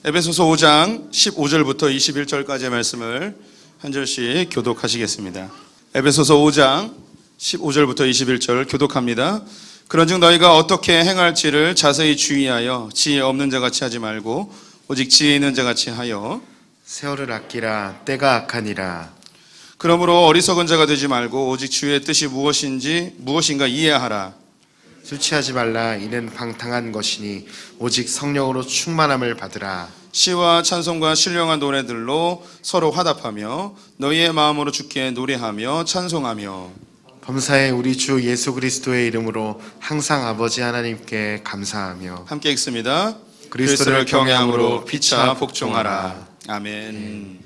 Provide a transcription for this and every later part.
에베소서 5장 15절부터 21절까지의 말씀을 한 절씩 교독하시겠습니다. 에베소서 5장 15절부터 21절 교독합니다. 그런즉 너희가 어떻게 행할지를 자세히 주의하여 지혜 없는 자같이 하지 말고 오직 지혜 있는 자같이 하여 세월을 아끼라 때가 악하니라. 그러므로 어리석은 자가 되지 말고 오직 주의 뜻이 무엇인가 이해하라. 술 취하지 말라. 이는 방탕한 것이니 오직 성령으로 충만함을 받으라. 시와 찬송과 신령한 노래들로 서로 화답하며 너희의 마음으로 주께 노래하며 찬송하며 범사에 우리 주 예수 그리스도의 이름으로 항상 아버지 하나님께 감사하며 함께 읽습니다. 그리스도를 경외함으로 피차 복종하라. 아멘.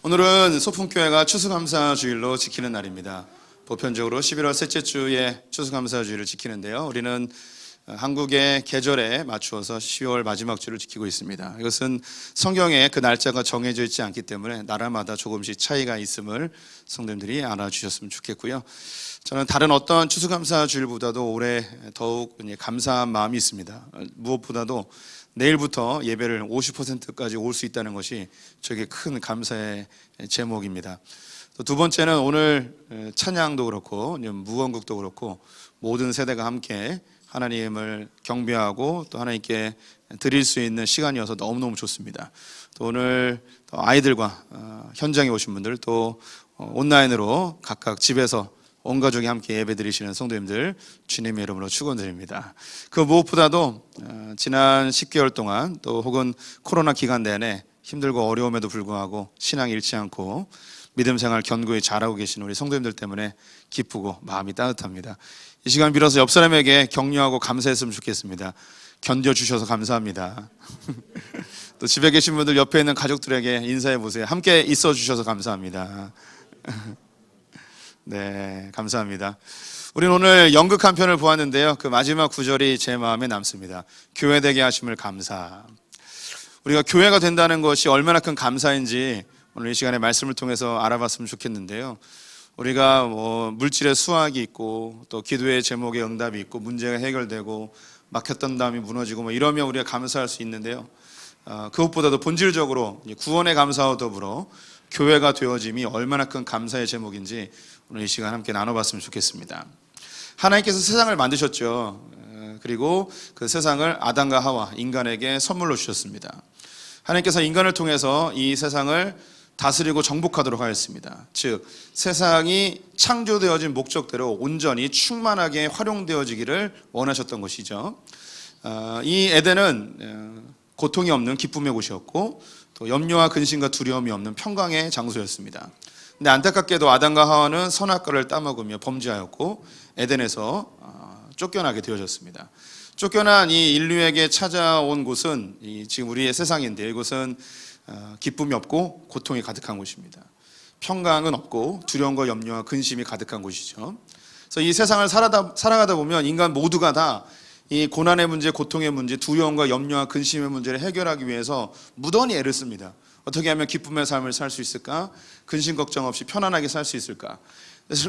오늘은 소풍교회가 추수감사주일로 지키는 날입니다. 보편적으로 11월 셋째 주에 추수감사주일을 지키는데요. 우리는 한국의 계절에 맞추어서 10월 마지막 주를 지키고 있습니다. 이것은 성경에 그 날짜가 정해져 있지 않기 때문에 나라마다 조금씩 차이가 있음을 성도님들이 알아주셨으면 좋겠고요. 저는 다른 어떤 추수감사주일보다도 올해 더욱 감사한 마음이 있습니다. 무엇보다도 내일부터 예배를 50%까지 올 수 있다는 것이 저에게 큰 감사의 제목입니다. 또 두 번째는 오늘 찬양도 그렇고 무언국도 그렇고 모든 세대가 함께 하나님을 경배하고 또 하나님께 드릴 수 있는 시간이어서 너무너무 좋습니다. 또 오늘 아이들과 현장에 오신 분들 또 온라인으로 각각 집에서 온 가족이 함께 예배 드리시는 성도님들 주님의 이름으로 축원드립니다. 그 무엇보다도 지난 10개월 동안 또 혹은 코로나 기간 내내 힘들고 어려움에도 불구하고 신앙 잃지 않고 믿음 생활 견고히 잘하고 계신 우리 성도님들 때문에 기쁘고 마음이 따뜻합니다. 이 시간 빌어서 옆 사람에게 격려하고 감사했으면 좋겠습니다. 견뎌주셔서 감사합니다. 또 집에 계신 분들 옆에 있는 가족들에게 인사해 보세요. 함께 있어 주셔서 감사합니다. 네, 감사합니다. 우리는 오늘 연극 한 편을 보았는데요. 그 마지막 구절이 제 마음에 남습니다. 교회되게 하심을 감사. 우리가 교회가 된다는 것이 얼마나 큰 감사인지 오늘 이 시간에 말씀을 통해서 알아봤으면 좋겠는데요. 우리가 물질의 수확이 있고 또 기도의 제목의 응답이 있고 문제가 해결되고 막혔던 담이 무너지고 이러면 우리가 감사할 수 있는데요. 그것보다도 본질적으로 구원의 감사와 더불어 교회가 되어짐이 얼마나 큰 감사의 제목인지 오늘 이 시간 함께 나눠봤으면 좋겠습니다. 하나님께서 세상을 만드셨죠. 그리고 그 세상을 아담과 하와 인간에게 선물로 주셨습니다. 하나님께서 인간을 통해서 이 세상을 다스리고 정복하도록 하였습니다. 즉 세상이 창조되어진 목적대로 온전히 충만하게 활용되어지기를 원하셨던 것이죠. 이 에덴은 고통이 없는 기쁨의 곳이었고 또 염려와 근심과 두려움이 없는 평강의 장소였습니다. 근데 안타깝게도 아담과 하와는 선악과를 따먹으며 범죄하였고 에덴에서 쫓겨나게 되어졌습니다. 쫓겨난 이 인류에게 찾아온 곳은 지금 우리의 세상인데 이곳은 기쁨이 없고 고통이 가득한 곳입니다. 평강은 없고 두려움과 염려와 근심이 가득한 곳이죠. 그래서 이 세상을 살아가다 보면 인간 모두가 다 이 고난의 문제, 고통의 문제, 두려움과 염려와 근심의 문제를 해결하기 위해서 무던히 애를 씁니다. 어떻게 하면 기쁨의 삶을 살 수 있을까? 근심 걱정 없이 편안하게 살 수 있을까?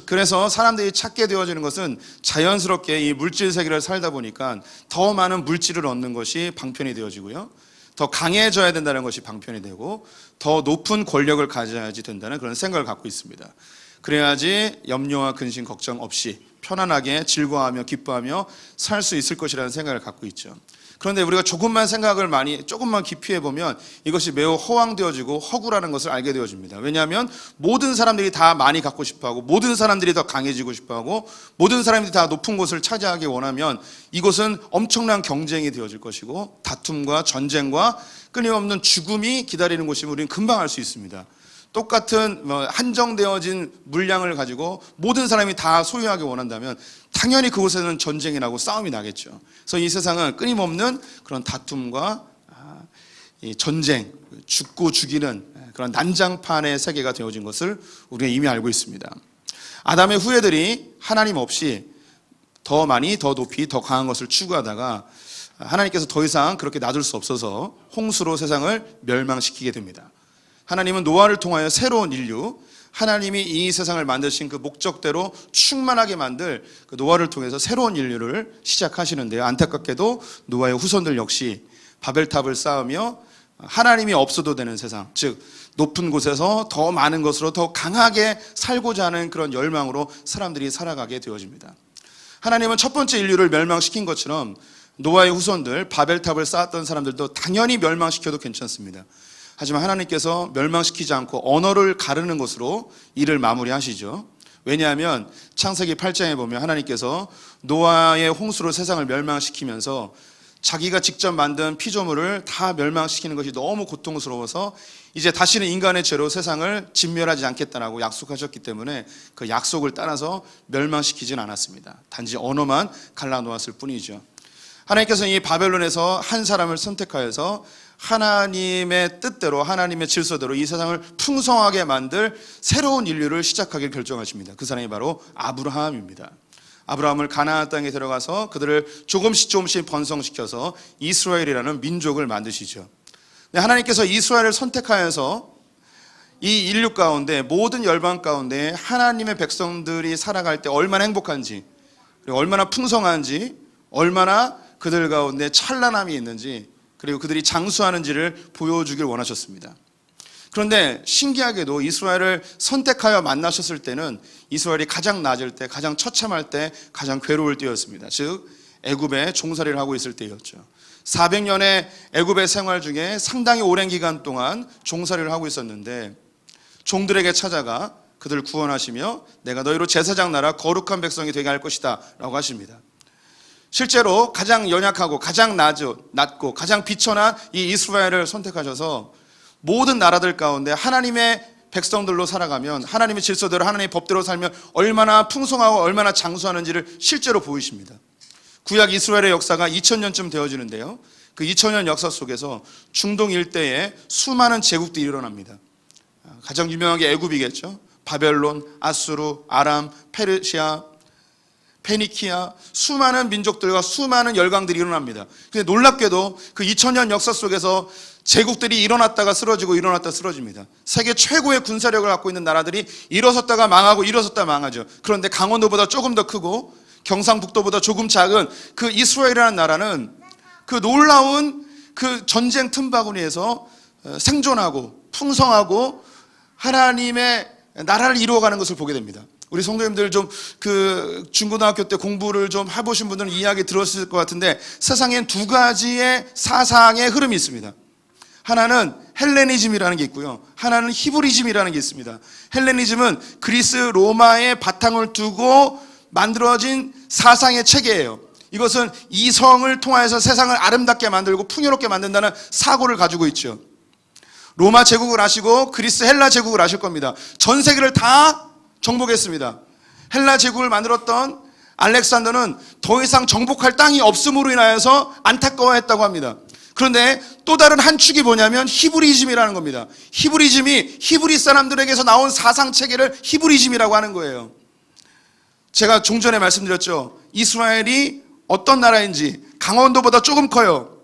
그래서 사람들이 찾게 되어지는 것은 자연스럽게 이 물질 세계를 살다 보니까 더 많은 물질을 얻는 것이 방편이 되어지고요. 더 강해져야 된다는 것이 방편이 되고 더 높은 권력을 가져야지 된다는 그런 생각을 갖고 있습니다. 그래야지 염려와 근심 걱정 없이 편안하게 즐거워하며 기뻐하며 살 수 있을 것이라는 생각을 갖고 있죠. 그런데 우리가 조금만 깊이 해보면 이것이 매우 허황되어지고 허구라는 것을 알게 되어집니다. 왜냐하면 모든 사람들이 다 많이 갖고 싶어하고 모든 사람들이 더 강해지고 싶어하고 모든 사람들이 다 높은 곳을 차지하기 원하면 이곳은 엄청난 경쟁이 되어질 것이고 다툼과 전쟁과 끊임없는 죽음이 기다리는 곳임을 우리는 금방 알 수 있습니다. 똑같은 한정되어진 물량을 가지고 모든 사람이 다 소유하기 원한다면 당연히 그곳에는 전쟁이 나고 싸움이 나겠죠. 그래서 이 세상은 끊임없는 그런 다툼과 전쟁, 죽고 죽이는 그런 난장판의 세계가 되어진 것을 우리가 이미 알고 있습니다. 아담의 후예들이 하나님 없이 더 많이, 더 높이, 더 강한 것을 추구하다가 하나님께서 더 이상 그렇게 놔둘 수 없어서 홍수로 세상을 멸망시키게 됩니다. 하나님은 노아를 통하여 새로운 인류, 하나님이 이 세상을 만드신 그 목적대로 충만하게 만들 그 노아를 통해서 새로운 인류를 시작하시는데요. 안타깝게도 노아의 후손들 역시 바벨탑을 쌓으며 하나님이 없어도 되는 세상, 즉 높은 곳에서 더 많은 것으로 더 강하게 살고자 하는 그런 열망으로 사람들이 살아가게 되어집니다. 하나님은 첫 번째 인류를 멸망시킨 것처럼 노아의 후손들, 바벨탑을 쌓았던 사람들도 당연히 멸망시켜도 괜찮습니다. 하지만 하나님께서 멸망시키지 않고 언어를 가르는 것으로 일을 마무리하시죠. 왜냐하면 창세기 8장에 보면 하나님께서 노아의 홍수로 세상을 멸망시키면서 자기가 직접 만든 피조물을 다 멸망시키는 것이 너무 고통스러워서 이제 다시는 인간의 죄로 세상을 진멸하지 않겠다라고 약속하셨기 때문에 그 약속을 따라서 멸망시키진 않았습니다. 단지 언어만 갈라놓았을 뿐이죠. 하나님께서는 이 바벨론에서 한 사람을 선택하여서 하나님의 뜻대로, 하나님의 질서대로 이 세상을 풍성하게 만들 새로운 인류를 시작하길 결정하십니다. 그 사람이 바로 아브라함입니다. 아브라함을 가나안 땅에 들어가서 그들을 조금씩 번성시켜서 이스라엘이라는 민족을 만드시죠. 하나님께서 이스라엘을 선택하여서 이 인류 가운데, 모든 열방 가운데 하나님의 백성들이 살아갈 때 얼마나 행복한지, 그리고 얼마나 풍성한지, 얼마나 그들 가운데 찬란함이 있는지, 그리고 그들이 장수하는지를 보여주길 원하셨습니다. 그런데 신기하게도 이스라엘을 선택하여 만나셨을 때는 이스라엘이 가장 낮을 때, 가장 처참할 때, 가장 괴로울 때였습니다. 즉 애굽에 종살이를 하고 있을 때였죠. 400년의 애굽의 생활 중에 상당히 오랜 기간 동안 종살이를 하고 있었는데 종들에게 찾아가 그들을 구원하시며 내가 너희로 제사장 나라 거룩한 백성이 되게 할 것이다 라고 하십니다. 실제로 가장 연약하고 가장 낮고 가장 비천한 이 이스라엘을 선택하셔서 모든 나라들 가운데 하나님의 백성들로 살아가면, 하나님의 질서대로 하나님의 법대로 살면 얼마나 풍성하고 얼마나 장수하는지를 실제로 보이십니다. 구약 이스라엘의 역사가 2000년쯤 되어지는데요, 그 2000년 역사 속에서 중동 일대에 수많은 제국들이 일어납니다. 가장 유명한 게 애굽이겠죠. 바벨론, 아수르, 아람, 페르시아, 페니키아, 수많은 민족들과 수많은 열강들이 일어납니다. 근데 놀랍게도 그 2000년 역사 속에서 제국들이 일어났다가 쓰러지고 일어났다가 쓰러집니다. 세계 최고의 군사력을 갖고 있는 나라들이 일어섰다가 망하고 일어섰다가 망하죠. 그런데 강원도보다 조금 더 크고 경상북도보다 조금 작은 그 이스라엘이라는 나라는 그 놀라운 그 전쟁 틈바구니에서 생존하고 풍성하고 하나님의 나라를 이루어가는 것을 보게 됩니다. 우리 성도님들 좀 그 중고등학교 때 공부를 좀 해보신 분들은 이야기 들었을 것 같은데 세상엔 두 가지의 사상의 흐름이 있습니다. 하나는 헬레니즘이라는 게 있고요, 하나는 히브리즘이라는 게 있습니다. 헬레니즘은 그리스 로마의 바탕을 두고 만들어진 사상의 체계예요. 이것은 이성을 통해서 세상을 아름답게 만들고 풍요롭게 만든다는 사고를 가지고 있죠. 로마 제국을 아시고 그리스 헬라 제국을 아실 겁니다. 전 세계를 다 정복했습니다. 헬라 제국을 만들었던 알렉산더는 더 이상 정복할 땅이 없음으로 인하여서 안타까워했다고 합니다. 그런데 또 다른 한 축이 뭐냐면 히브리즘이라는 겁니다. 히브리즘이 히브리 사람들에게서 나온 사상 체계를 히브리즘이라고 하는 거예요. 제가 종전에 말씀드렸죠. 이스라엘이 어떤 나라인지 강원도보다 조금 커요.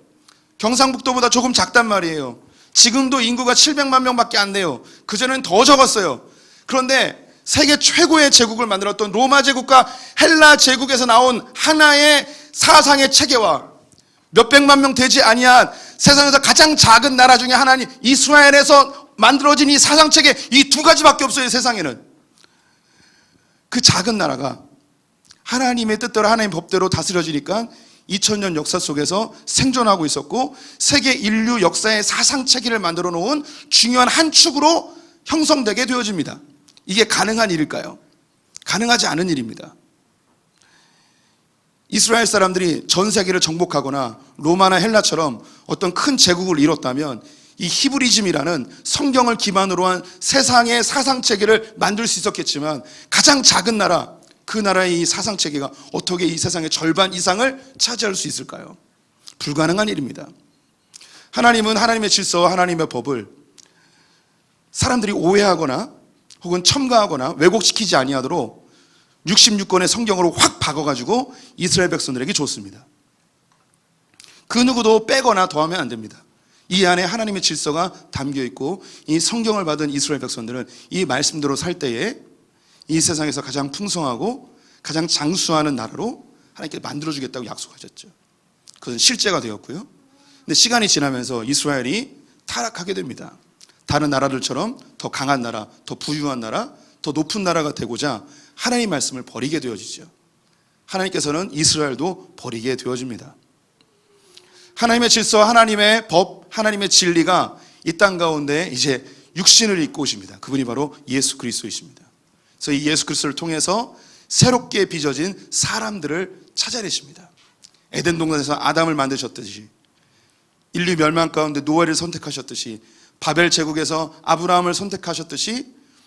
경상북도보다 조금 작단 말이에요. 지금도 인구가 700만 명밖에 안 돼요. 그전에는 더 적었어요. 그런데 세계 최고의 제국을 만들었던 로마 제국과 헬라 제국에서 나온 하나의 사상의 체계와 몇백만 명 되지 아니한 세상에서 가장 작은 나라 중에 하나인 이스라엘에서 만들어진 이 사상 체계, 이 두 가지밖에 없어요. 세상에는. 그 작은 나라가 하나님의 뜻대로 하나님의 법대로 다스려지니까 2000년 역사 속에서 생존하고 있었고 세계 인류 역사의 사상 체계를 만들어 놓은 중요한 한 축으로 형성되게 되어집니다. 이게 가능한 일일까요? 가능하지 않은 일입니다. 이스라엘 사람들이 전 세계를 정복하거나 로마나 헬라처럼 어떤 큰 제국을 이뤘다면 이 히브리즘이라는 성경을 기반으로 한 세상의 사상체계를 만들 수 있었겠지만 가장 작은 나라, 그 나라의 이 사상체계가 어떻게 이 세상의 절반 이상을 차지할 수 있을까요? 불가능한 일입니다. 하나님은 하나님의 질서와 하나님의 법을 사람들이 오해하거나 혹은 첨가하거나 왜곡시키지 아니하도록 66권의 성경으로 확 박아가지고 이스라엘 백성들에게 줬습니다. 그 누구도 빼거나 더하면 안 됩니다. 이 안에 하나님의 질서가 담겨있고 이 성경을 받은 이스라엘 백성들은 이 말씀대로 살 때에 이 세상에서 가장 풍성하고 가장 장수하는 나라로 하나님께 만들어주겠다고 약속하셨죠. 그것은 실제가 되었고요. 근데 시간이 지나면서 이스라엘이 타락하게 됩니다. 다른 나라들처럼 더 강한 나라, 더 부유한 나라, 더 높은 나라가 되고자 하나님의 말씀을 버리게 되어지죠. 하나님께서는 이스라엘도 버리게 되어집니다. 하나님의 질서, 하나님의 법, 하나님의 진리가 이 땅 가운데 이제 육신을 입고 오십니다. 그분이 바로 예수 그리스도이십니다. 그래서 이 예수 그리스도를 통해서 새롭게 빚어진 사람들을 찾아내십니다. 에덴 동산에서 아담을 만드셨듯이, 인류 멸망 가운데 노아를 선택하셨듯이, 바벨 제국에서 아브라함을 선택하셨듯이,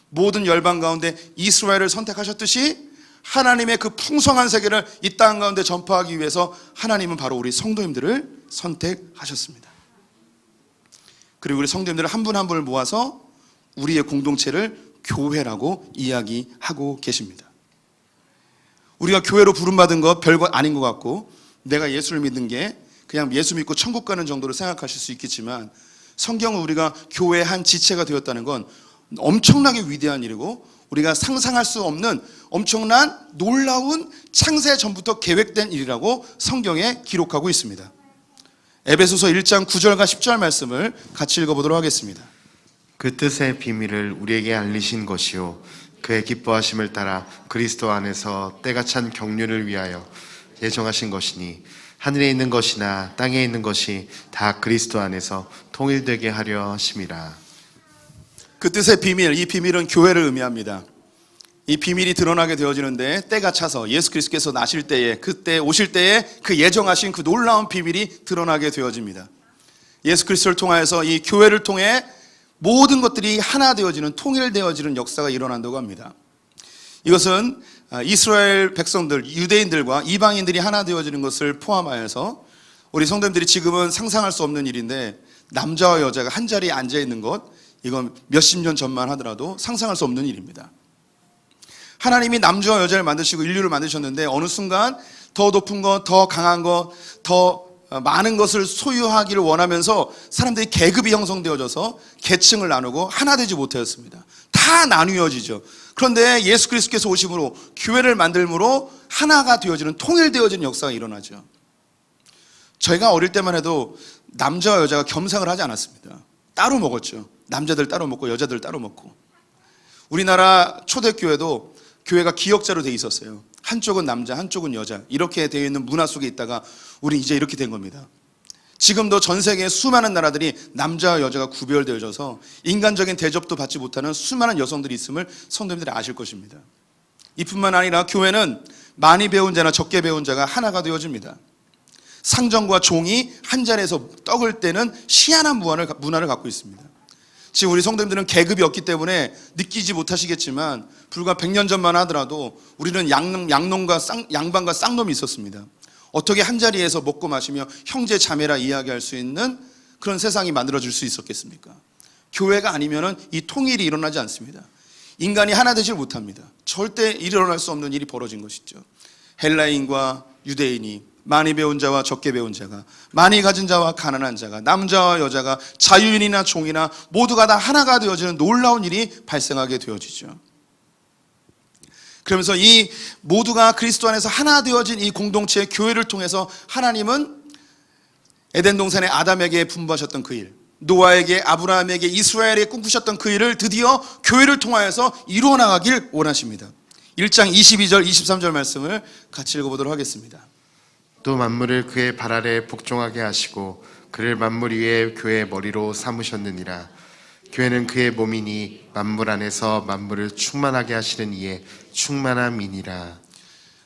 모든 열방 가운데 이스라엘을 선택하셨듯이, 하나님의 그 풍성한 세계를 이 땅 가운데 전파하기 위해서 하나님은 바로 우리 성도님들을 선택하셨습니다. 그리고 우리 성도님들을 한 분 한 분을 모아서 우리의 공동체를 교회라고 이야기하고 계십니다. 우리가 교회로 부름받은 것 별거 아닌 것 같고, 내가 예수를 믿는 게 그냥 예수 믿고 천국 가는 정도로 생각하실 수 있겠지만, 성경은 우리가 교회의 한 지체가 되었다는 건 엄청나게 위대한 일이고, 우리가 상상할 수 없는 엄청난 놀라운 창세 전부터 계획된 일이라고 성경에 기록하고 있습니다. 에베소서 1장 9절과 10절 말씀을 같이 읽어보도록 하겠습니다. 그 뜻의 비밀을 우리에게 알리신 것이요 그의 기뻐하심을 따라 그리스도 안에서 때가 찬 경륜을 위하여 예정하신 것이니, 하늘에 있는 것이나 땅에 있는 것이 다 그리스도 안에서 통일되게 하려 하심이라. 그 뜻의 비밀, 이 비밀은 교회를 의미합니다. 이 비밀이 드러나게 되어지는데, 때가 차서 예수 그리스도께서 나실 때에, 그때 오실 때에 그 예정하신 그 놀라운 비밀이 드러나게 되어집니다. 예수 그리스도를 통하여서 이 교회를 통해 모든 것들이 하나 되어지는, 통일되어지는 역사가 일어난다고 합니다. 이것은 이스라엘 백성들, 유대인들과 이방인들이 하나 되어지는 것을 포함하여서 우리 성도님들이 지금은 상상할 수 없는 일인데, 남자와 여자가 한 자리에 앉아 있는 것, 이건 몇십 년 전만 하더라도 상상할 수 없는 일입니다. 하나님이 남자와 여자를 만드시고 인류를 만드셨는데, 어느 순간 더 높은 것, 더 강한 것, 더 많은 것을 소유하기를 원하면서 사람들이 계급이 형성되어져서 계층을 나누고 하나 되지 못하였습니다. 다 나뉘어지죠. 그런데 예수 그리스도께서 오심으로, 교회를 만들므로 하나가 되어지는, 통일되어지는 역사가 일어나죠. 저희가 어릴 때만 해도 남자와 여자가 겸상을 하지 않았습니다. 따로 먹었죠. 남자들 따로 먹고 여자들 따로 먹고. 우리나라 초대교회도 교회가 기역자로 돼 있었어요. 한쪽은 남자, 한쪽은 여자, 이렇게 되어 있는 문화 속에 있다가 우리 이제 이렇게 된 겁니다. 지금도 전 세계의 수많은 나라들이 남자와 여자가 구별되어져서 인간적인 대접도 받지 못하는 수많은 여성들이 있음을 성도님들이 아실 것입니다. 이뿐만 아니라 교회는 많이 배운 자나 적게 배운 자가 하나가 되어집니다. 상정과 종이 한 자리에서 떡을 떼는 희한한 문화를 갖고 있습니다. 지금 우리 성도님들은 계급이 없기 때문에 느끼지 못하시겠지만, 불과 100년 전만 하더라도 우리는 양반과 쌍놈이 있었습니다. 어떻게 한 자리에서 먹고 마시며 형제 자매라 이야기할 수 있는 그런 세상이 만들어질 수 있었겠습니까? 교회가 아니면은 이 통일이 일어나지 않습니다. 인간이 하나 되질 못합니다. 절대 일어날 수 없는 일이 벌어진 것이죠. 헬라인과 유대인이, 많이 배운 자와 적게 배운 자가, 많이 가진 자와 가난한 자가, 남자와 여자가, 자유인이나 종이나 모두가 다 하나가 되어지는 놀라운 일이 발생하게 되어지죠. 그러면서 이 모두가 그리스도 안에서 하나 되어진 이 공동체 교회를 통해서 하나님은 에덴 동산의 아담에게 분부하셨던 그 일, 노아에게, 아브라함에게, 이스라엘에게 꿈꾸셨던 그 일을 드디어 교회를 통하여서 이루어 나가길 원하십니다. 1장 22절 23절 말씀을 같이 읽어보도록 하겠습니다. 또 만물을 그의 발 아래 복종하게 하시고 그를 만물 위에 교회의 머리로 삼으셨느니라. 교회는 그의 몸이니 만물 안에서 만물을 충만하게 하시는 이의 충만함이니라.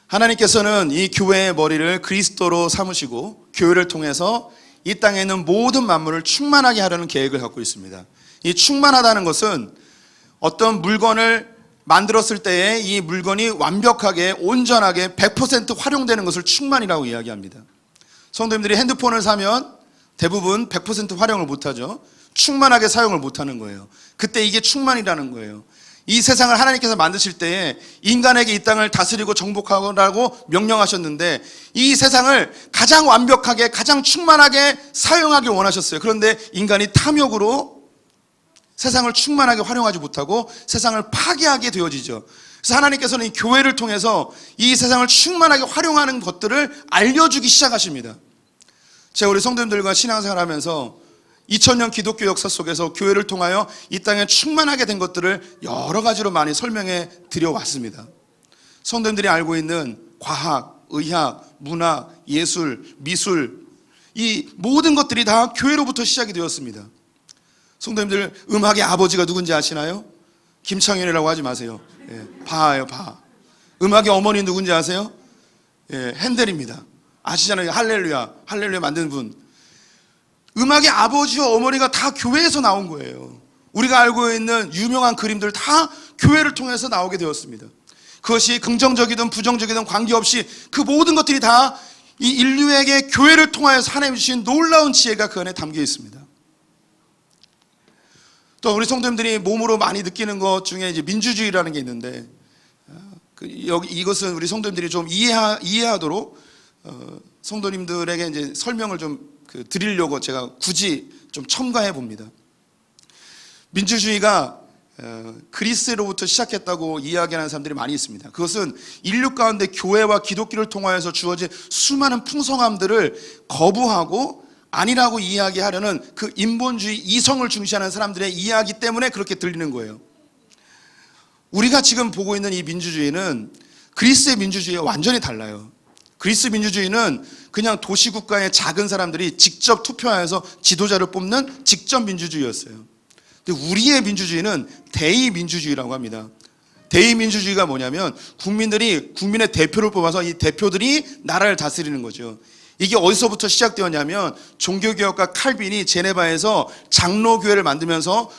하나님께서는 이 교회의 머리를 그리스도로 삼으시고 교회를 통해서 이 땅에 있는 모든 만물을 충만하게 하려는 계획을 갖고 있습니다. 이 충만하다는 것은 어떤 물건을 만들었을 때에 이 물건이 완벽하게, 온전하게 100% 활용되는 것을 충만이라고 이야기합니다. 성도님들이 핸드폰을 사면 대부분 100% 활용을 못하죠. 충만하게 사용을 못하는 거예요. 그때 이게 충만이라는 거예요. 이 세상을 하나님께서 만드실 때에 인간에게 이 땅을 다스리고 정복하라고 명령하셨는데, 이 세상을 가장 완벽하게, 가장 충만하게 사용하길 원하셨어요. 그런데 인간이 탐욕으로 세상을 충만하게 활용하지 못하고 세상을 파괴하게 되어지죠. 그래서 하나님께서는 이 교회를 통해서 이 세상을 충만하게 활용하는 것들을 알려주기 시작하십니다. 제가 우리 성도님들과 신앙생활하면서 2000년 기독교 역사 속에서 교회를 통하여 이 땅에 충만하게 된 것들을 여러 가지로 많이 설명해 드려왔습니다. 성도님들이 알고 있는 과학, 의학, 문학, 예술, 미술, 이 모든 것들이 다 교회로부터 시작이 되었습니다. 성도님들, 음악의 아버지가 누군지 아시나요? 김창현이라고 하지 마세요. 바예요, 바. 음악의 어머니 누군지 아세요? 핸델입니다. 아시잖아요. 할렐루야, 할렐루야 만든 분. 음악의 아버지와 어머니가 다 교회에서 나온 거예요. 우리가 알고 있는 유명한 그림들 다 교회를 통해서 나오게 되었습니다. 그것이 긍정적이든 부정적이든 관계없이 그 모든 것들이 다 이 인류에게 교회를 통하여서 하나님 주신 놀라운 지혜가 그 안에 담겨 있습니다. 또 우리 성도님들이 몸으로 많이 느끼는 것 중에 이제 민주주의라는 게 있는데, 이것은 우리 성도님들이 좀 이해하도록 성도님들에게 이제 설명을 좀 드리려고 제가 굳이 좀 첨가해 봅니다. 민주주의가 그리스로부터 시작했다고 이야기하는 사람들이 많이 있습니다. 그것은 인류 가운데 교회와 기독교를 통하여서 주어진 수많은 풍성함들을 거부하고 아니라고 이야기하려는 그 인본주의 이성을 중시하는 사람들의 이야기 때문에 그렇게 들리는 거예요. 우리가 지금 보고 있는 이 민주주의는 그리스의 민주주의와 완전히 달라요. 그리스 민주주의는 그냥 도시국가의 작은 사람들이 직접 투표하여서 지도자를 뽑는 직접 민주주의였어요. 근데 우리의 민주주의는 대의민주주의라고 합니다. 대의민주주의가 뭐냐면 국민들이 국민의 대표를 뽑아서 이 대표들이 나라를 다스리는 거죠. 이게 어디서부터 시작되었냐면 종교개혁가 칼빈이 제네바에서 장로교회를 만들면서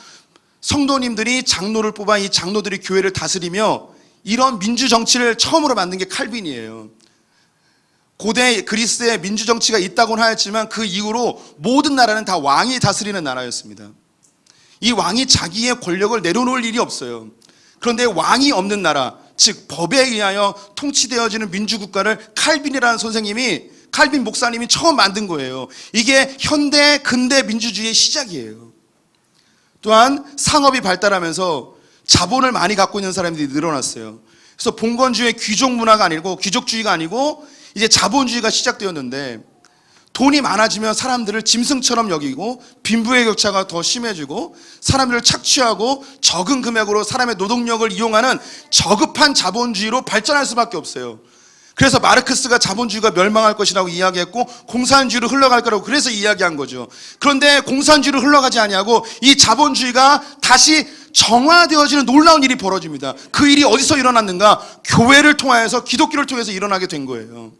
성도님들이 장로를 뽑아 이 장로들이 교회를 다스리며 이런 민주정치를 처음으로 만든 게 칼빈이에요. 고대 그리스에 민주정치가 있다고는 하였지만 그 이후로 모든 나라는 다 왕이 다스리는 나라였습니다. 이 왕이 자기의 권력을 내려놓을 일이 없어요. 그런데 왕이 없는 나라, 즉 법에 의하여 통치되어지는 민주국가를 칼빈이라는 칼빈 목사님이 처음 만든 거예요. 이게 현대 근대 민주주의의 시작이에요. 또한 상업이 발달하면서 자본을 많이 갖고 있는 사람들이 늘어났어요. 그래서 봉건주의 귀족 문화가 아니고 귀족주의가 아니고 이제 자본주의가 시작되었는데, 돈이 많아지면 사람들을 짐승처럼 여기고 빈부의 격차가 더 심해지고 사람들을 착취하고 적은 금액으로 사람의 노동력을 이용하는 저급한 자본주의로 발전할 수밖에 없어요. 그래서 마르크스가 자본주의가 멸망할 것이라고 이야기했고 공산주의로 흘러갈 거라고 그래서 이야기한 거죠. 그런데 공산주의로 흘러가지 아니하고 이 자본주의가 다시 정화되어지는 놀라운 일이 벌어집니다. 그 일이 어디서 일어났는가? 교회를 통하여서 기독교를 통해서 일어나게 된 거예요.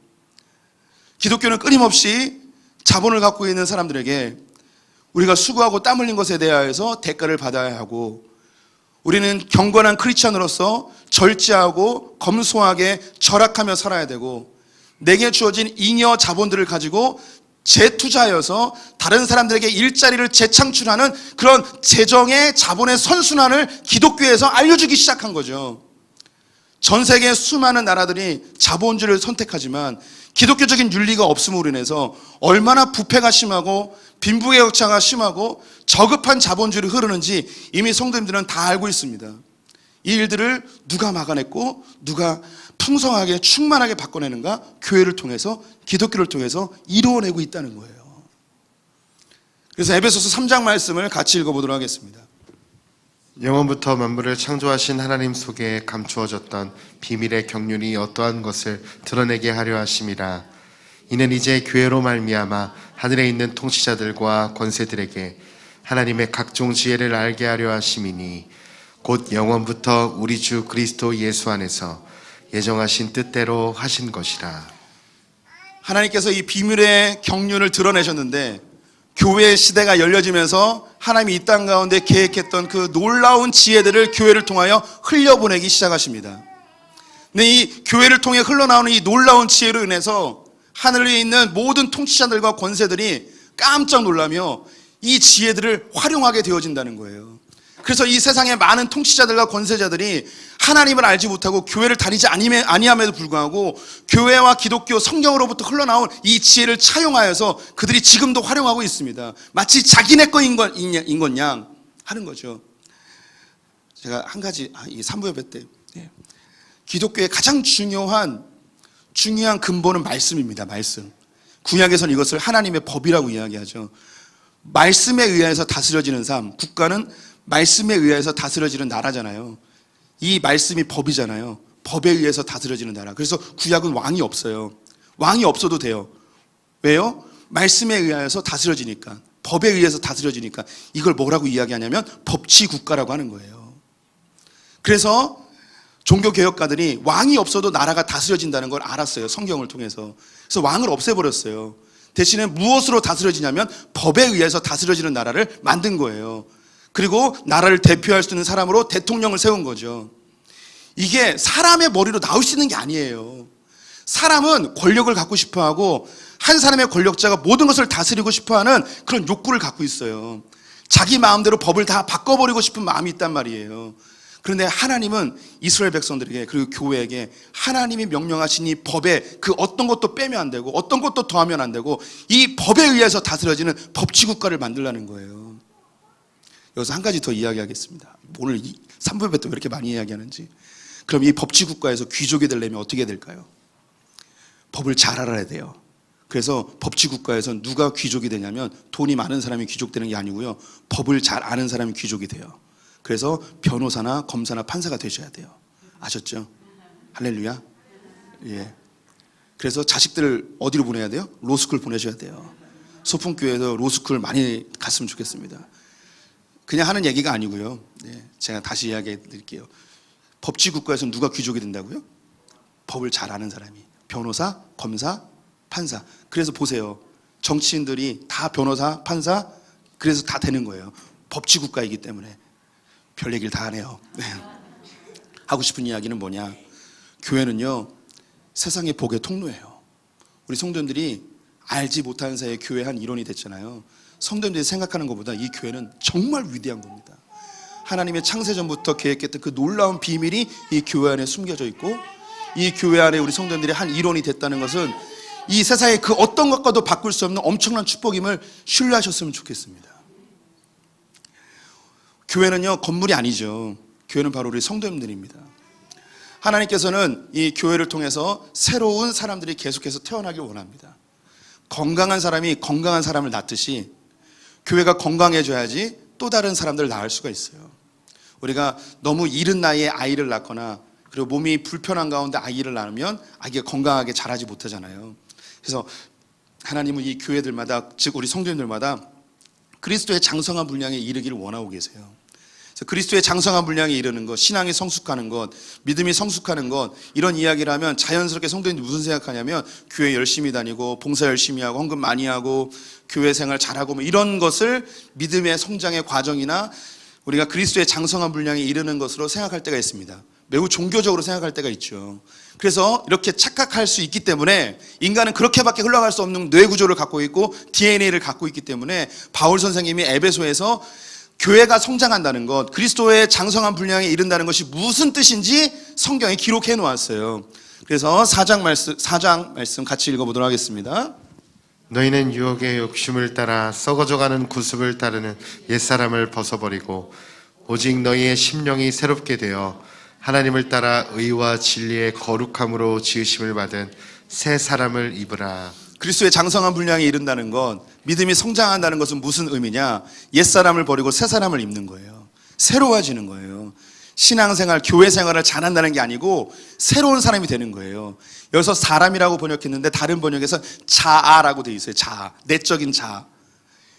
기독교는 끊임없이 자본을 갖고 있는 사람들에게 우리가 수고하고 땀 흘린 것에 대하여서 대가를 받아야 하고, 우리는 경건한 크리스천으로서 절제하고 검소하게 절약하며 살아야 되고, 내게 주어진 잉여 자본들을 가지고 재투자하여서 다른 사람들에게 일자리를 재창출하는 그런 재정의 자본의 선순환을 기독교에서 알려주기 시작한 거죠. 전 세계 수많은 나라들이 자본주의를 선택하지만 기독교적인 윤리가 없음으로 인해서 얼마나 부패가 심하고 빈부의 격차가 심하고 저급한 자본주의로 흐르는지 이미 성도님들은 다 알고 있습니다. 이 일들을 누가 막아냈고 누가 풍성하게 충만하게 바꿔내는가? 교회를 통해서, 기독교를 통해서 이루어내고 있다는 거예요. 그래서 에베소서 3장 말씀을 같이 읽어보도록 하겠습니다. 영원부터 만물을 창조하신 하나님 속에 감추어졌던 비밀의 경륜이 어떠한 것을 드러내게 하려 하심이라. 이는 이제 교회로 말미암아 하늘에 있는 통치자들과 권세들에게 하나님의 각종 지혜를 알게 하려 하심이니, 곧 영원부터 우리 주 그리스도 예수 안에서 예정하신 뜻대로 하신 것이라. 하나님께서 이 비밀의 경륜을 드러내셨는데, 교회의 시대가 열려지면서 하나님이 이 땅 가운데 계획했던 그 놀라운 지혜들을 교회를 통하여 흘려보내기 시작하십니다. 근데 이 교회를 통해 흘러나오는 이 놀라운 지혜로 인해서 하늘에 있는 모든 통치자들과 권세들이 깜짝 놀라며 이 지혜들을 활용하게 되어진다는 거예요. 그래서 이 세상의 많은 통치자들과 권세자들이 하나님을 알지 못하고 교회를 다니지 아니함에도 불구하고 교회와 기독교 성경으로부터 흘러나온 이 지혜를 차용하여서 그들이 지금도 활용하고 있습니다. 마치 자기네 거인 것 양 하는 거죠. 제가 한 가지, 이 3부 예배 때 기독교의 가장 중요한 근본은 말씀입니다. 말씀. 구약에서는 이것을 하나님의 법이라고 이야기하죠. 말씀에 의해서 다스려지는 삶, 국가는 말씀에 의해서 다스려지는 나라잖아요. 이 말씀이 법이잖아요. 법에 의해서 다스려지는 나라. 그래서 구약은 왕이 없어요. 왕이 없어도 돼요. 왜요? 말씀에 의해서 다스려지니까, 법에 의해서 다스려지니까. 이걸 뭐라고 이야기하냐면 법치 국가라고 하는 거예요. 그래서 종교개혁가들이 왕이 없어도 나라가 다스려진다는 걸 알았어요. 성경을 통해서. 그래서 왕을 없애버렸어요. 대신에 무엇으로 다스려지냐면 법에 의해서 다스려지는 나라를 만든 거예요. 그리고 나라를 대표할 수 있는 사람으로 대통령을 세운 거죠. 이게 사람의 머리로 나올 수 있는 게 아니에요. 사람은 권력을 갖고 싶어하고 한 사람의 권력자가 모든 것을 다스리고 싶어하는 그런 욕구를 갖고 있어요. 자기 마음대로 법을 다 바꿔버리고 싶은 마음이 있단 말이에요. 그런데 하나님은 이스라엘 백성들에게, 그리고 교회에게 하나님이 명령하신 이 법에 그 어떤 것도 빼면 안 되고 어떤 것도 더하면 안 되고 이 법에 의해서 다스려지는 법치국가를 만들라는 거예요. 여기서 한 가지 더 이야기하겠습니다. 오늘 3부에 또 왜 이렇게 많이 이야기하는지. 그럼 이 법치국가에서 귀족이 되려면 어떻게 될까요? 법을 잘 알아야 돼요. 그래서 법치국가에서 누가 귀족이 되냐면 돈이 많은 사람이 귀족 되는 게 아니고요, 법을 잘 아는 사람이 귀족이 돼요. 그래서 변호사나 검사나 판사가 되셔야 돼요. 아셨죠? 할렐루야. 예. 그래서 자식들을 어디로 보내야 돼요? 로스쿨 보내셔야 돼요. 소풍교회에서 로스쿨 많이 갔으면 좋겠습니다. 그냥 하는 얘기가 아니고요. 예. 제가 다시 이야기해 드릴게요. 법치국가에서 누가 귀족이 된다고요? 법을 잘 아는 사람이. 변호사, 검사, 판사. 그래서 보세요. 정치인들이 다 변호사, 판사, 그래서 다 되는 거예요. 법치국가이기 때문에. 별 얘기를 다 하네요. 하고 싶은 이야기는 뭐냐? 교회는요, 세상의 복의 통로예요. 우리 성도님들이 알지 못하는 사이에 교회 한 일원이 됐잖아요. 성도님들이 생각하는 것보다 이 교회는 정말 위대한 겁니다. 하나님의 창세전부터 계획했던 그 놀라운 비밀이 이 교회 안에 숨겨져 있고, 이 교회 안에 우리 성도님들이 한 일원이 됐다는 것은 이 세상의 그 어떤 것과도 바꿀 수 없는 엄청난 축복임을 신뢰하셨으면 좋겠습니다. 교회는요, 건물이 아니죠. 교회는 바로 우리 성도님들입니다. 하나님께서는 이 교회를 통해서 새로운 사람들이 계속해서 태어나길 원합니다. 건강한 사람이 건강한 사람을 낳듯이 교회가 건강해져야지 또 다른 사람들을 낳을 수가 있어요. 우리가 너무 이른 나이에 아이를 낳거나 그리고 몸이 불편한 가운데 아이를 낳으면 아기가 건강하게 자라지 못하잖아요. 그래서 하나님은 이 교회들마다, 즉 우리 성도님들마다 그리스도의 장성한 분량에 이르기를 원하고 계세요. 그래서 그리스도의 장성한 분량에 이르는 것, 신앙이 성숙하는 것, 믿음이 성숙하는 것, 이런 이야기를 하면 자연스럽게 성도님들이 무슨 생각하냐면 교회 열심히 다니고 봉사 열심히 하고 헌금 많이 하고 교회 생활 잘하고 뭐 이런 것을 믿음의 성장의 과정이나 우리가 그리스도의 장성한 분량에 이르는 것으로 생각할 때가 있습니다. 매우 종교적으로 생각할 때가 있죠. 그래서 이렇게 착각할 수 있기 때문에 인간은 그렇게밖에 흘러갈 수 없는 뇌 구조를 갖고 있고 DNA를 갖고 있기 때문에 바울 선생님이 에베소에서 교회가 성장한다는 것, 그리스도의 장성한 분량에 이른다는 것이 무슨 뜻인지 성경에 기록해 놓았어요. 그래서 4장 말씀 같이 읽어보도록 하겠습니다. 너희는 유혹의 욕심을 따라 썩어져가는 구습을 따르는 옛사람을 벗어버리고 오직 너희의 심령이 새롭게 되어 하나님을 따라 의와 진리의 거룩함으로 지으심을 받은 새 사람을 입으라. 그리스도의 장성한 분량에 이른다는 것, 믿음이 성장한다는 것은 무슨 의미냐? 옛사람을 버리고 새 사람을 입는 거예요. 새로워지는 거예요. 신앙생활, 교회생활을 잘한다는 게 아니고 새로운 사람이 되는 거예요. 여기서 사람이라고 번역했는데 다른 번역에서 자아라고 되어 있어요. 자아, 내적인 자아.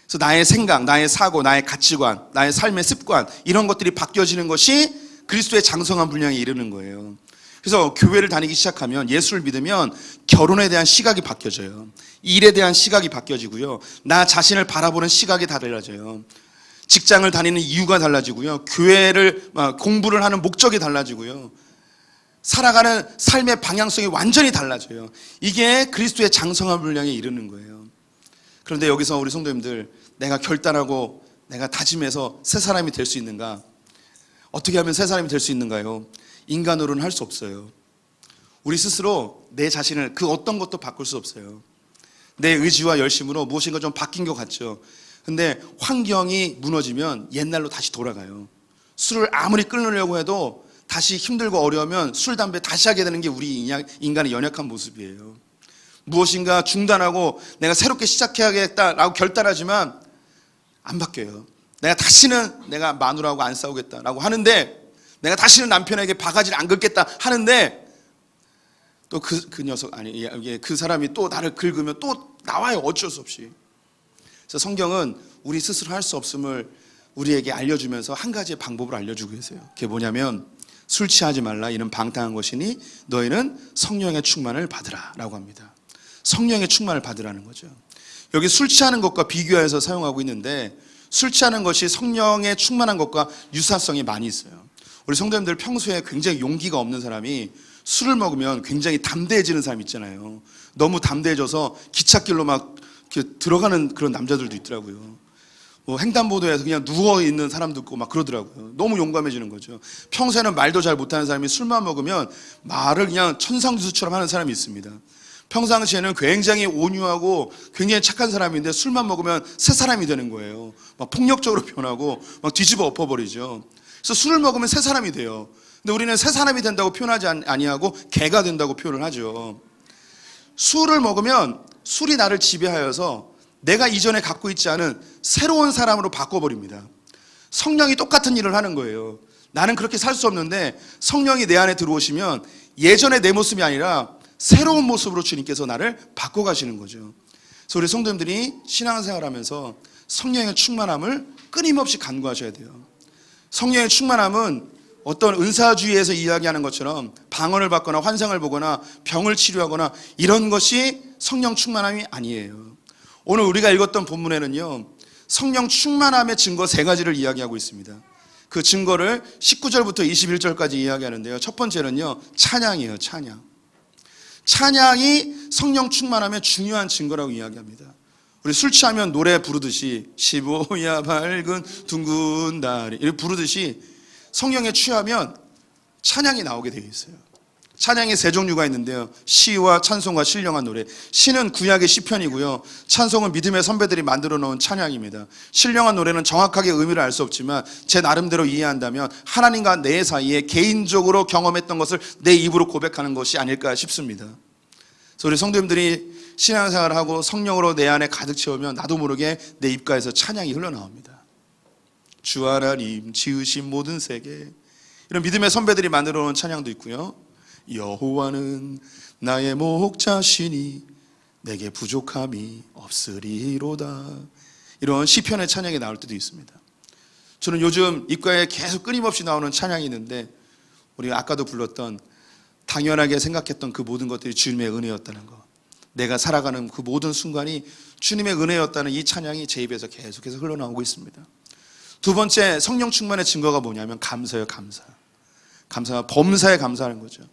그래서 나의 생각, 나의 사고, 나의 가치관, 나의 삶의 습관, 이런 것들이 바뀌어지는 것이 그리스도의 장성한 분량에 이르는 거예요. 그래서 교회를 다니기 시작하면, 예수를 믿으면 결혼에 대한 시각이 바뀌어져요. 일에 대한 시각이 바뀌어지고요. 나 자신을 바라보는 시각이 달라져요. 직장을 다니는 이유가 달라지고요. 공부를 하는 목적이 달라지고요. 살아가는 삶의 방향성이 완전히 달라져요. 이게 그리스도의 장성한 분량에 이르는 거예요. 그런데 여기서 우리 성도님들, 내가 결단하고 내가 다짐해서 새 사람이 될 수 있는가? 어떻게 하면 새 사람이 될 수 있는가요? 인간으로는 할 수 없어요. 우리 스스로 내 자신을 그 어떤 것도 바꿀 수 없어요. 내 의지와 열심으로 무엇인가 좀 바뀐 것 같죠. 근데 환경이 무너지면 옛날로 다시 돌아가요. 술을 아무리 끊으려고 해도 다시 힘들고 어려우면 술, 담배 다시 하게 되는 게 우리 인간의 연약한 모습이에요. 무엇인가 중단하고 내가 새롭게 시작해야겠다라고 결단하지만 안 바뀌어요. 내가 다시는 내가 마누라하고 안 싸우겠다라고 하는데, 내가 다시는 남편에게 바가지를 안 긁겠다 하는데, 또 그 녀석, 그 사람이 또 나를 긁으면 또 나와요. 어쩔 수 없이. 그래서 성경은 우리 스스로 할 수 없음을 우리에게 알려주면서 한 가지의 방법을 알려주고 계세요. 그게 뭐냐면, 술 취하지 말라. 이는 방탕한 것이니 너희는 성령의 충만을 받으라 라고 합니다. 성령의 충만을 받으라는 거죠. 여기 술 취하는 것과 비교해서 사용하고 있는데, 술 취하는 것이 성령의 충만한 것과 유사성이 많이 있어요. 우리 성도님들 평소에 굉장히 용기가 없는 사람이 술을 먹으면 굉장히 담대해지는 사람 있잖아요. 너무 담대해져서 기찻길로 막 이렇게 들어가는 그런 남자들도 있더라고요. 뭐 횡단보도에서 그냥 누워있는 사람도 있고 막 그러더라고요. 너무 용감해지는 거죠. 평소에는 말도 잘 못하는 사람이 술만 먹으면 말을 그냥 천상주수처럼 하는 사람이 있습니다. 평상시에는 굉장히 온유하고 굉장히 착한 사람인데 술만 먹으면 새 사람이 되는 거예요. 막 폭력적으로 변하고 막 뒤집어 엎어버리죠. 그래서 술을 먹으면 새 사람이 돼요. 근데 우리는 새 사람이 된다고 표현하지 아니하고 개가 된다고 표현을 하죠. 술을 먹으면 술이 나를 지배하여서 내가 이전에 갖고 있지 않은 새로운 사람으로 바꿔버립니다. 성령이 똑같은 일을 하는 거예요. 나는 그렇게 살 수 없는데 성령이 내 안에 들어오시면 예전의 내 모습이 아니라 새로운 모습으로 주님께서 나를 바꿔가시는 거죠. 그래서 우리 성도님들이 신앙생활하면서 성령의 충만함을 끊임없이 간구하셔야 돼요. 성령의 충만함은 어떤 은사주의에서 이야기하는 것처럼 방언을 받거나 환상을 보거나 병을 치료하거나 이런 것이 성령 충만함이 아니에요. 오늘 우리가 읽었던 본문에는요, 성령 충만함의 증거 3가지를 이야기하고 있습니다. 그 증거를 19절부터 21절까지 이야기하는데요. 첫 번째는요, 찬양이에요. 찬양이 성령 충만함의 중요한 증거라고 이야기합니다. 우리 술 취하면 노래 부르듯이 시보야 밝은 둥근 달이 이렇게 부르듯이 성령에 취하면 찬양이 나오게 되어 있어요. 찬양이 3종류가 있는데요. 시와 찬송과 신령한 노래. 시는 구약의 시편이고요. 찬송은 믿음의 선배들이 만들어 놓은 찬양입니다. 신령한 노래는 정확하게 의미를 알 수 없지만 제 나름대로 이해한다면 하나님과 내 사이에 개인적으로 경험했던 것을 내 입으로 고백하는 것이 아닐까 싶습니다. 그래서 우리 성도님들이 신앙생활을 하고 성령으로 내 안에 가득 채우면 나도 모르게 내 입가에서 찬양이 흘러나옵니다. 주 하나님 지으신 모든 세계, 이런 믿음의 선배들이 만들어 놓은 찬양도 있고요. 여호와는 나의 목자시니 내게 부족함이 없으리로다, 이런 시편의 찬양이 나올 때도 있습니다. 저는 요즘 입가에 계속 끊임없이 나오는 찬양이 있는데, 우리가 아까도 불렀던 당연하게 생각했던 그 모든 것들이 주님의 은혜였다는 것, 내가 살아가는 그 모든 순간이 주님의 은혜였다는 이 찬양이 제 입에서 계속해서 흘러나오고 있습니다. 두 번째 성령 충만의 증거가 뭐냐면 감사예요. 감사, 범사에 감사하는 거죠.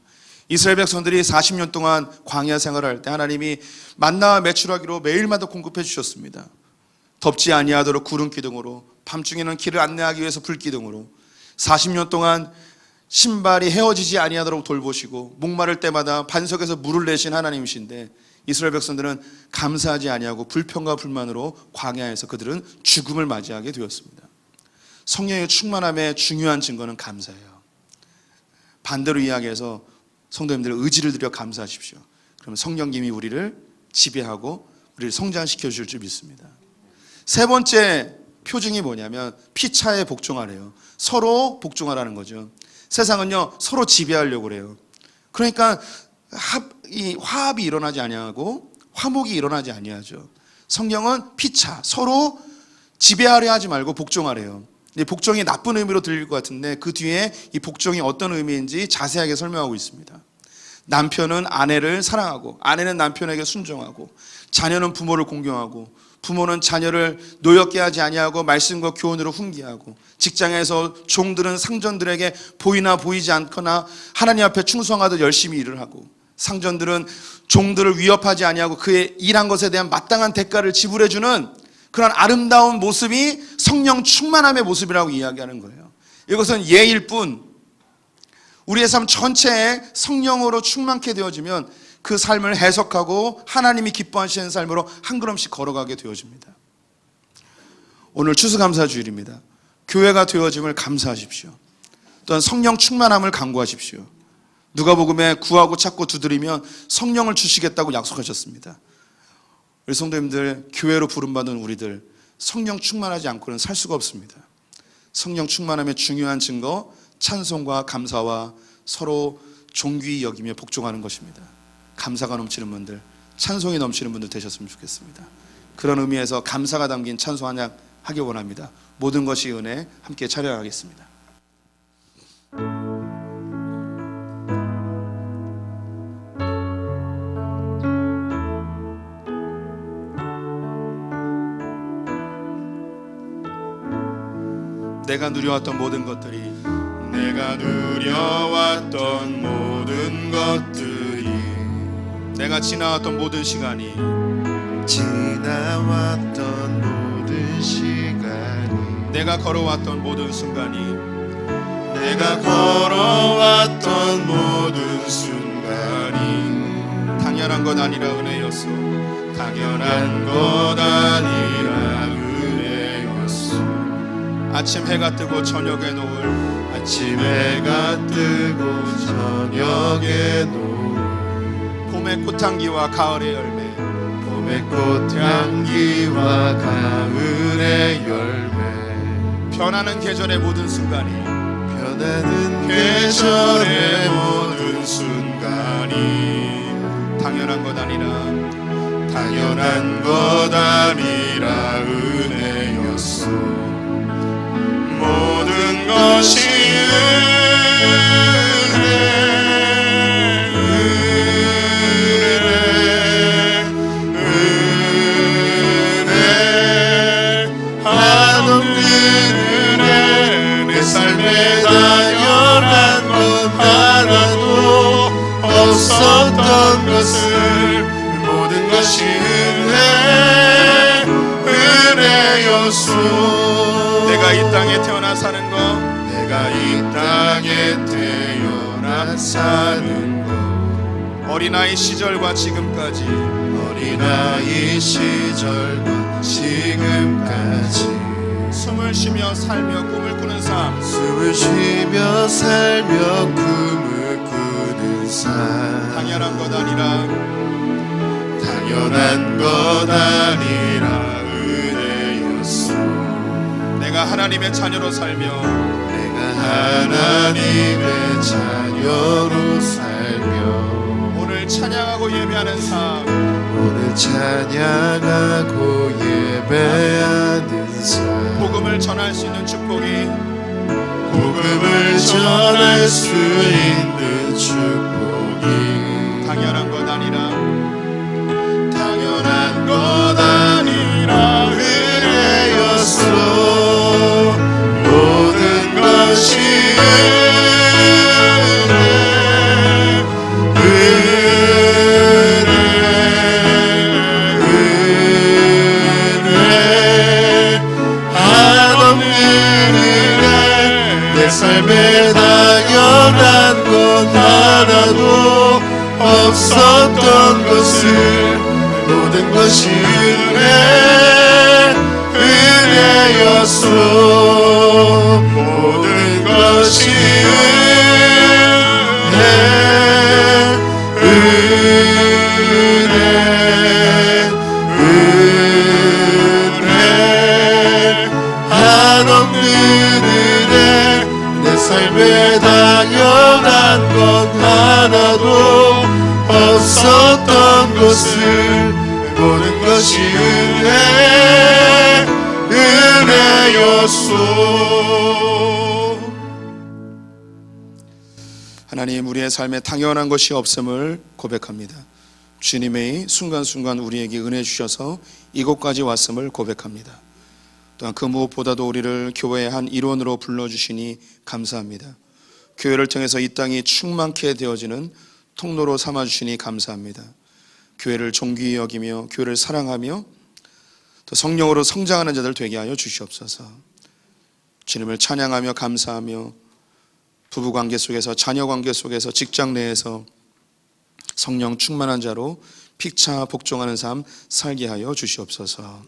이스라엘 백성들이 40년 동안 광야 생활을 할 때 하나님이 만나와 메추라기로 매일마다 공급해 주셨습니다. 덥지 아니하도록 구름 기둥으로, 밤중에는 길을 안내하기 위해서 불 기둥으로, 40년 동안 신발이 헤어지지 아니하도록 돌보시고 목마를 때마다 반석에서 물을 내신 하나님이신데, 이스라엘 백성들은 감사하지 아니하고 불평과 불만으로 광야에서 그들은 죽음을 맞이하게 되었습니다. 성령의 충만함의 중요한 증거는 감사예요. 반대로 이야기해서 성도님들 의지를 들여 감사하십시오. 그러면 성령님이 우리를 지배하고 우리를 성장시켜 주실 줄 믿습니다. 세 번째 표징이 뭐냐면 피차에 복종하래요. 서로 복종하라는 거죠. 세상은요 서로 지배하려고 그래요. 그러니까 화합이 일어나지 아니하고 화목이 일어나지 아니하죠. 성경은 피차, 서로 지배하려 하지 말고 복종하래요. 복종이 나쁜 의미로 들릴 것 같은데 그 뒤에 이 복종이 어떤 의미인지 자세하게 설명하고 있습니다. 남편은 아내를 사랑하고, 아내는 남편에게 순종하고, 자녀는 부모를 공경하고, 부모는 자녀를 노엽게 하지 아니하고 말씀과 교훈으로 훈계하고, 직장에서 종들은 상전들에게 보이나 보이지 않거나 하나님 앞에 충성하듯 열심히 일을 하고, 상전들은 종들을 위협하지 아니하고 그의 일한 것에 대한 마땅한 대가를 지불해주는 그런 아름다운 모습이 성령 충만함의 모습이라고 이야기하는 거예요. 이것은 예일 뿐, 우리의 삶 전체에 성령으로 충만케 되어지면 그 삶을 해석하고 하나님이 기뻐하시는 삶으로 한 걸음씩 걸어가게 되어집니다. 오늘 추수감사주일입니다. 교회가 되어짐을 감사하십시오. 또한 성령 충만함을 간구하십시오. 누가복음에 구하고 찾고 두드리면 성령을 주시겠다고 약속하셨습니다. 우리 성도님들, 교회로 부름받은 우리들 성령 충만하지 않고는 살 수가 없습니다. 성령 충만함의 중요한 증거, 찬송과 감사와 서로 존귀히 여기며 복종하는 것입니다. 감사가 넘치는 분들, 찬송이 넘치는 분들 되셨으면 좋겠습니다. 그런 의미에서 감사가 담긴 찬송 한 장 하기 원합니다. 모든 것이 은혜, 함께 찬양하겠습니다. 내가 누려왔던 모든 것들이, 내가 누려왔던 모든 것들이, 내가 지나왔던 모든 시간이, 지나왔던 모든 시간이, 내가 걸어왔던 모든 순간이, 내가 걸어왔던 모든 순간이 당연한 것 아니라 은혜였소. 당연한 것 아니라 은혜였소. 아침 해가 뜨고 저녁에 노을, 아침 해가 뜨고 저녁에 노을, 봄의 꽃향기와 가을의 열매, 봄의 꽃향기와 가을의 열매, 변하는 계절의 모든 순간이, 변하는 계절의 모든 순간이 당연한 것 아니라, 당연한 것 아니라 은혜였소. 모든 것이 은혜 한없는 은혜. 내 삶에 당연한 것 하나도 없었던 것을 모든 것이 은혜였소. 내가 이 땅에 태어나 사는 것, 내가 이 땅에 태어나 사는 것, 어린아이 시절과 지금까지 어린아이 시절과 지금까지 숨을 쉬며 살며 꿈을 꾸는 삶, 숨을 쉬며 살며 꿈을 꾸는 삶, 당연한 것 아니라, 당연한 것 아니라 은혜였소. 내가 하나님의 자녀로 살며, 내가 하나님의 자녀로 살며 오늘 찬양하고 예배하는 삶, 오늘 찬양하고 예배하는 삶, 복음을 전할 수 있는 축복이, 복음을 전할 수 있는 축복이 당연한 것 아니라, 당연한 것 아니라 은혜였소. 모든 것이 은혜 한없는 은혜. 내 삶에 당연한 것 하나도 없었던 것을 모든 것이 은혜였소. 모든 것이 은혜 한없는 은혜. 내 삶에 당연한 것 하나도 없었던 것을 모든 것이 은혜였소. 하나님, 우리의 삶에 당연한 것이 없음을 고백합니다. 주님의 순간순간 우리에게 은혜 주셔서 이곳까지 왔음을 고백합니다. 또한 그 무엇보다도 우리를 교회의 한 일원으로 불러주시니 감사합니다. 교회를 통해서 이 땅이 충만케 되어지는 통로로 삼아주시니 감사합니다. 교회를 존귀히 여기며 교회를 사랑하며 또 성령으로 성장하는 자들 되게 하여 주시옵소서. 주님을 찬양하며 감사하며 부부관계 속에서, 자녀관계 속에서, 직장 내에서 성령 충만한 자로 피차 복종하는 삶 살게 하여 주시옵소서.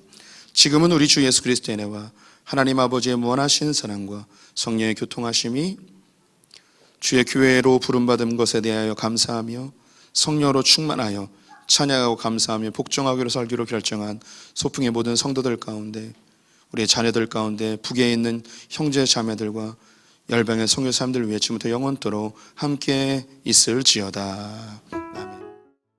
지금은 우리 주 예수 그리스도의 은혜와 하나님 아버지의 무한하신 사랑과 성령의 교통하심이 주의 교회로 부름받은 것에 대하여 감사하며 성령으로 충만하여 찬양하고 감사하며 복종하기로 살기로 결정한 소풍의 모든 성도들 가운데, 우리의 자녀들 가운데 북에 있는 형제 자매들과 열방의 선교 사람들을 위해 지금부터 영원토록 함께 있을지어다.